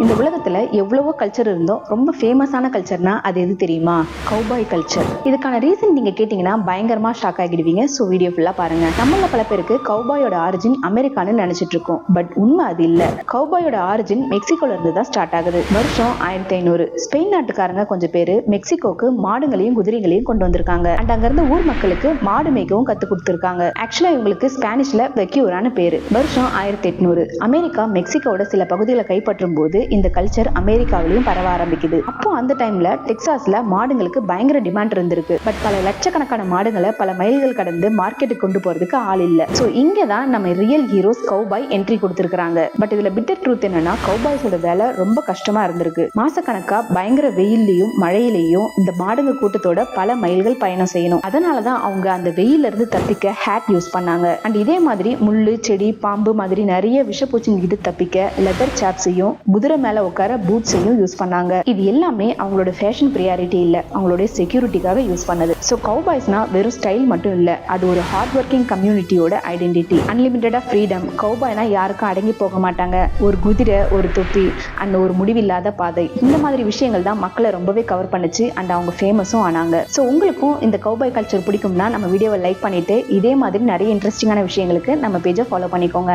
இந்த உலகத்துல எவ்வளவோ கல்ச்சர் இருந்தோம், ரொம்ப ஃபேமஸான கல்ச்சர்னா அது எது தெரியுமா? Cowboy culture. இதுக்கான ரீசன் நீங்க கேட்டீங்கன்னா பயங்கரமா ஷாக் ஆகிடுவீங்க. ஸோ வீடியோ ஃபுல்லா பாருங்க. நம்மள பல பேருக்கு கௌபாயோட ஆரிஜின் அமெரிக்கான்னு நினைச்சிட்டு இருக்கோம். பட் உண்மை அது இல்ல. கௌபாயோட ஆரிஜின் மெக்சிகோல இருந்து தான் ஸ்டார்ட் ஆகுது. வருஷம் 1500 ஸ்பெயின் நாட்டுக்காரங்க கொஞ்சம் பேரு மெக்சிகோக்கு மாடுகளையும் குதிரைகளையும் கொண்டு வந்திருக்காங்க. அண்ட் அங்க இருந்த ஊர் மக்களுக்கு மாடு மேய்க்கவும் கத்து கொடுத்திருக்காங்க. ஆக்சுவலா இவங்களுக்கு ஸ்பானிஷ்ல வெக்யூரான பேரு. வருஷம் 1800 அமெரிக்கா மெக்சிகோட சில பகுதிகளை கைப்பற்றும் போது இந்த கல்ச்சர் அமெரிக்காவிலையும் பரவ ஆரம்பிக்குது. அப்போ அந்த டைம்ல டெக்சாஸ்ல மாடுங்களுக்கு பயங்கர டிமாண்ட் இருந்திருக்கு. பட் பல லட்சக்கணக்கான மாடுகளை பல மைல்கள் கடந்து மார்க்கெட்டுக்கு கொண்டு போறதுக்கு ஆள் இல்ல. சோ இங்கதான் நம்ம ரியல் ஹீரோஸ் கௌபாய் என்ட்ரி கொடுத்திருக்காங்க. பட் இதுல பிட்டர் ட்ரூத் என்னன்னா, கௌபாய்ஸோட வேலை ரொம்ப கஷ்டமா இருந்திருக்கு. மாசக்கணக்கா பயங்கர வெயிலையும் மழையிலையும் இந்த மாடுங்க கூட்டத்தோட பல மைல்கள் பயணம் செய்யணும். அதனாலதான் அவங்க அந்த வெயில இருந்து தப்பிக்க ஹேட் யூஸ் பண்ணாங்க. அண்ட் இதே மாதிரி முள்ளு, செடி, பாம்பு மாதிரி நிறைய விஷப்பூச்சிங்க கிட்ட தப்பிக்க லெதர் சாப்ஸையும் குதிரை மேல உட்கார பூட்ஸையும் யூஸ் பண்ணாங்க. இது எல்லாமே அவங்களோட ஃபேஷன் ப்ரியாரிட்டி இல்ல, அவங்களோட செக்யூரிட்டிக்காக யூஸ் பண்ணது. ஸோ கௌபாய்ஸ்னா வெறும் ஸ்டைல் மட்டும் இல்ல, அது ஒரு ஹார்ட் ஒர்க்கிங் கம்யூனிட்டியோட ஐடென்டிட்டி. அன்லிமிட்டடா ஃப்ரீடம். கௌபாய்னா யாருக்கும் அடங்கி போக மாட்டாங்க. ஒரு குதிரை, ஒரு தொப்பி அண்ட் ஒரு முடிவில்லாத பாதை, இந்த மாதிரி விஷயங்கள் தான் மக்களை ரொம்பவே கவர் பண்ணுச்சு. அண்ட் அவங்க ஃபேமஸும் ஆனாங்க. ஸோ உங்களுக்கும் இந்த கௌபாய் கல்ச்சர் பிடிக்கும்னா நம்ம வீடியோவை லைக் பண்ணிட்டு இதே மாதிரி நிறைய இன்ட்ரெஸ்டிங்கான விஷயங்களுக்கு நம்ம பேஜை ஃபாலோ பண்ணிக்கோங்க.